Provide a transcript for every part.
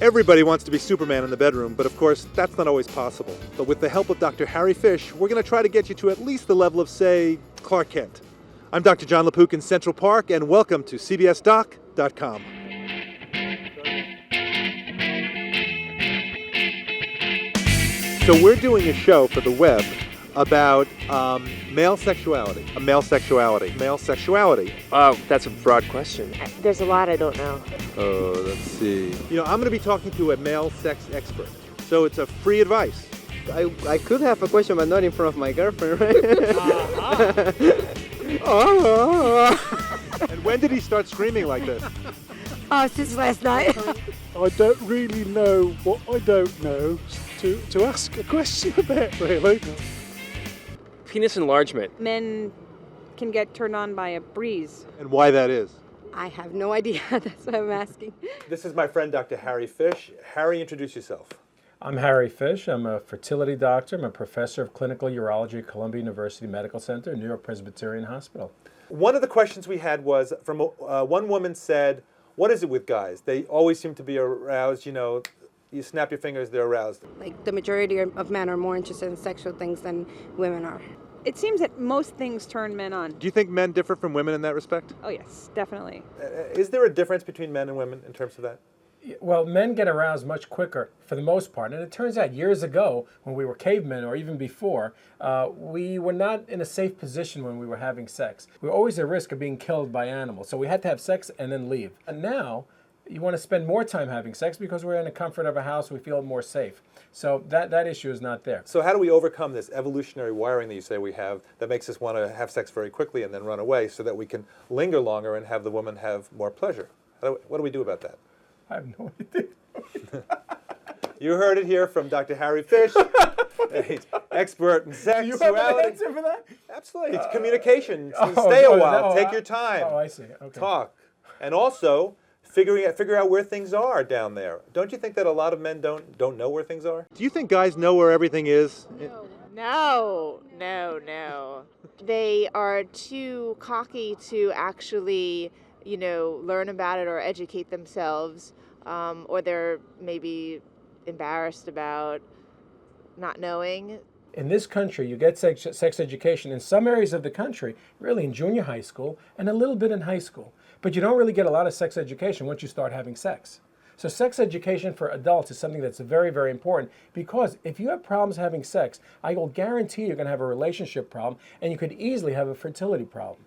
Everybody wants to be Superman in the bedroom, but of course, that's not always possible. But with the help of Dr. Harry Fisch, we're going to try to get you to at least the level of, say, Clark Kent. I'm Dr. Jon LaPook in Central Park, and welcome to CBSDoc.com. So we're doing a show for the web about male sexuality. Male sexuality. Oh, that's a broad question. There's a lot I don't know. Oh, let's see. I'm going to be talking to a male sex expert. So it's a free advice. I could have a question, but not in front of my girlfriend, right? And when did he start screaming like this? Since last night. I don't really know what I don't know to ask a question about, really. Penis enlargement. Men can get turned on by a breeze. And why that is? I have no idea. That's what I'm asking. This is my friend, Dr. Harry Fisch. Harry, introduce yourself. I'm Harry Fisch. I'm a fertility doctor. I'm a professor of clinical urology at Columbia University Medical Center, New York Presbyterian Hospital. One of the questions we had was from one woman said, what is it with guys? They always seem to be aroused, you snap your fingers, they're aroused. Like the majority of men are more interested in sexual things than women are. It seems that most things turn men on. Do you think men differ from women in that respect? Oh yes, definitely. Is there a difference between men and women in terms of that? Well, men get aroused much quicker for the most part. And it turns out years ago, when we were cavemen or even before, we were not in a safe position when we were having sex. We were always at risk of being killed by animals. So we had to have sex and then leave. And now, you want to spend more time having sex because we're in the comfort of a house, we feel more safe. So that issue is not there. So how do we overcome this evolutionary wiring that you say we have that makes us want to have sex very quickly and then run away so that we can linger longer and have the woman have more pleasure? What do we do about that? I have no idea. You heard it here from Dr. Harry Fisch, expert in sexuality. Do you have an answer for that? Absolutely. It's communication. Stay a while. Take your time. Oh, I see. Okay. Talk. And also, figure out where things are down there. Don't you think that a lot of men don't know where things are? Do you think guys know where everything is? No. They are too cocky to actually, learn about it or educate themselves, or they're maybe embarrassed about not knowing. In this country, you get sex education in some areas of the country, really in junior high school and a little bit in high school. But you don't really get a lot of sex education once you start having sex. So sex education for adults is something that's very, very important because if you have problems having sex, I will guarantee you're going to have a relationship problem and you could easily have a fertility problem.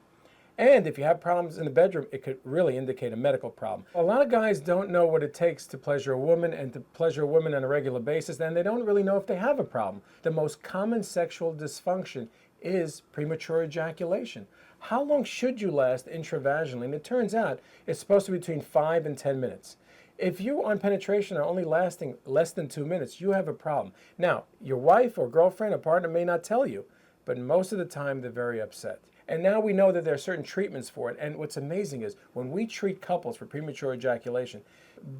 And if you have problems in the bedroom, it could really indicate a medical problem. A lot of guys don't know what it takes to pleasure a woman and to pleasure a woman on a regular basis, and they don't really know if they have a problem. The most common sexual dysfunction is premature ejaculation. How long should you last intravaginally? And it turns out it's supposed to be between 5 and 10 minutes. If you on penetration are only lasting less than 2 minutes, you have a problem. Now, your wife or girlfriend or partner may not tell you, but most of the time they're very upset. And now we know that there are certain treatments for it. And what's amazing is when we treat couples for premature ejaculation,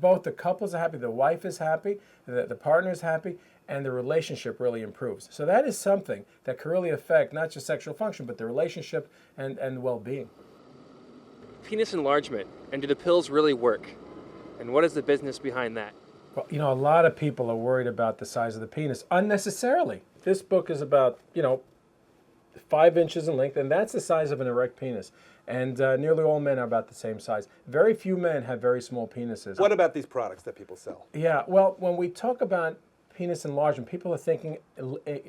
both the couples are happy, the wife is happy, the partner is happy, and the relationship really improves. So that is something that can really affect not just sexual function, but the relationship and well-being. Penis enlargement. And do the pills really work? And what is the business behind that? Well, a lot of people are worried about the size of the penis unnecessarily. This book is about, 5 inches in length, and that's the size of an erect penis. And nearly all men are about the same size. Very few men have very small penises. What about these products that people sell? Yeah, well, when we talk about penis enlargement, people are thinking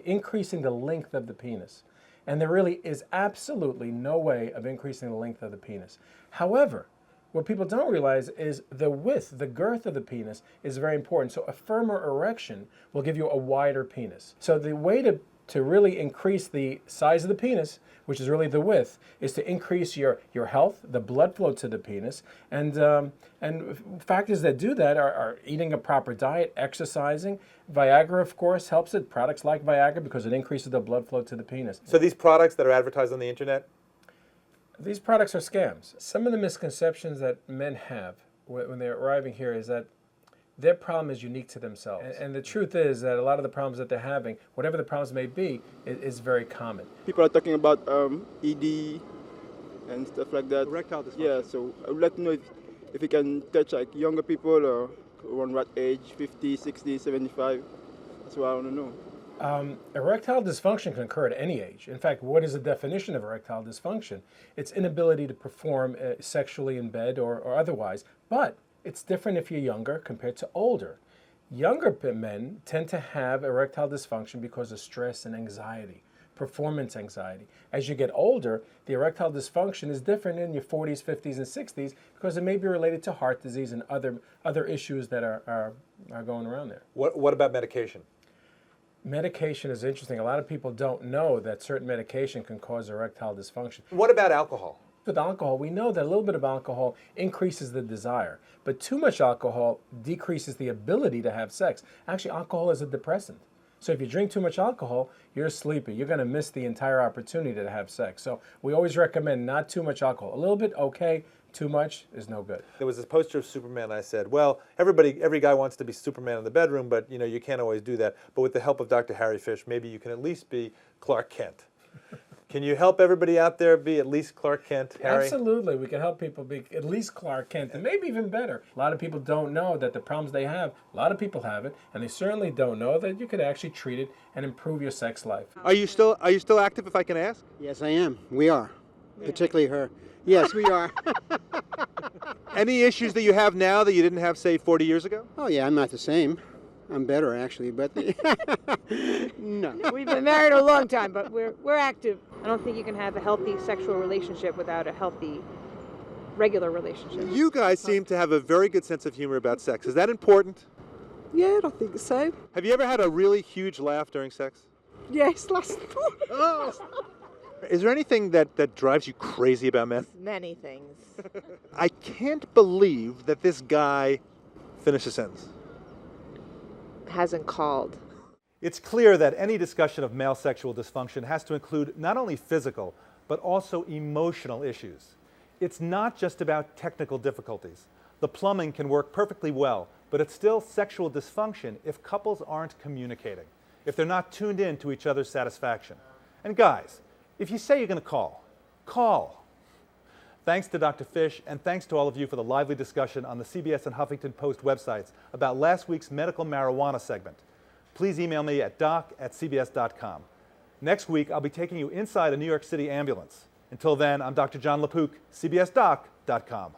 increasing the length of the penis. And there really is absolutely no way of increasing the length of the penis. However, what people don't realize is the width, the girth of the penis is very important. So a firmer erection will give you a wider penis. So the way to really increase the size of the penis, which is really the width, is to increase your health, the blood flow to the penis. And factors that do that are eating a proper diet, exercising. Viagra, of course, helps it. Products like Viagra because it increases the blood flow to the penis. So these products that are advertised on the internet? These products are scams. Some of the misconceptions that men have when they're arriving here is that their problem is unique to themselves. And the truth is that a lot of the problems that they're having, whatever the problems may be, is very common. People are talking about ED and stuff like that. Erectile dysfunction. Yeah, so I would like to know if you can touch like younger people or around what age? 50, 60, 75? That's what I want to know. Erectile dysfunction can occur at any age. In fact, what is the definition of erectile dysfunction? It's inability to perform sexually in bed or otherwise, but it's different if you're younger compared to older. Younger men tend to have erectile dysfunction because of stress and anxiety, performance anxiety. As you get older, the erectile dysfunction is different in your 40s, 50s, and 60s because it may be related to heart disease and other issues that are going around there. What about medication? Medication is interesting. A lot of people don't know that certain medication can cause erectile dysfunction. What about alcohol? With alcohol, we know that a little bit of alcohol increases the desire, but too much alcohol decreases the ability to have sex. Actually, alcohol is a depressant. So if you drink too much alcohol, you're sleepy. You're going to miss the entire opportunity to have sex. So we always recommend not too much alcohol. A little bit, okay. Too much is no good. There was this poster of Superman, and I said, well, every guy wants to be Superman in the bedroom, but you can't always do that. But with the help of Dr. Harry Fisch, maybe you can at least be Clark Kent. Can you help everybody out there be at least Clark Kent, Harry? Absolutely. We can help people be at least Clark Kent, and maybe even better. A lot of people don't know that the problems they have, a lot of people have it, and they certainly don't know that you could actually treat it and improve your sex life. Are you still active, if I can ask? Yes, I am. We are. Particularly her. Yes, we are. Any issues that you have now that you didn't have, say, 40 years ago? Oh, yeah, I'm not the same. I'm better, actually, but no. We've been married a long time, but we're active. I don't think you can have a healthy sexual relationship without a healthy regular relationship. You guys seem to have a very good sense of humor about sex. Is that important? Yeah, I think so. Have you ever had a really huge laugh during sex? Yes, last night. Oh. Is there anything that drives you crazy about men? Many things. I can't believe that this guy finished a sentence. Hasn't called. It's clear that any discussion of male sexual dysfunction has to include not only physical, but also emotional issues. It's not just about technical difficulties. The plumbing can work perfectly well, but it's still sexual dysfunction if couples aren't communicating, if they're not tuned in to each other's satisfaction. And guys, if you say you're going to call, call. Thanks to Dr. Fisch, and thanks to all of you for the lively discussion on the CBS and Huffington Post websites about last week's medical marijuana segment. Please email me at doc@cbs.com. Next week, I'll be taking you inside a New York City ambulance. Until then, I'm Dr. Jon LaPook, cbsdoc.com.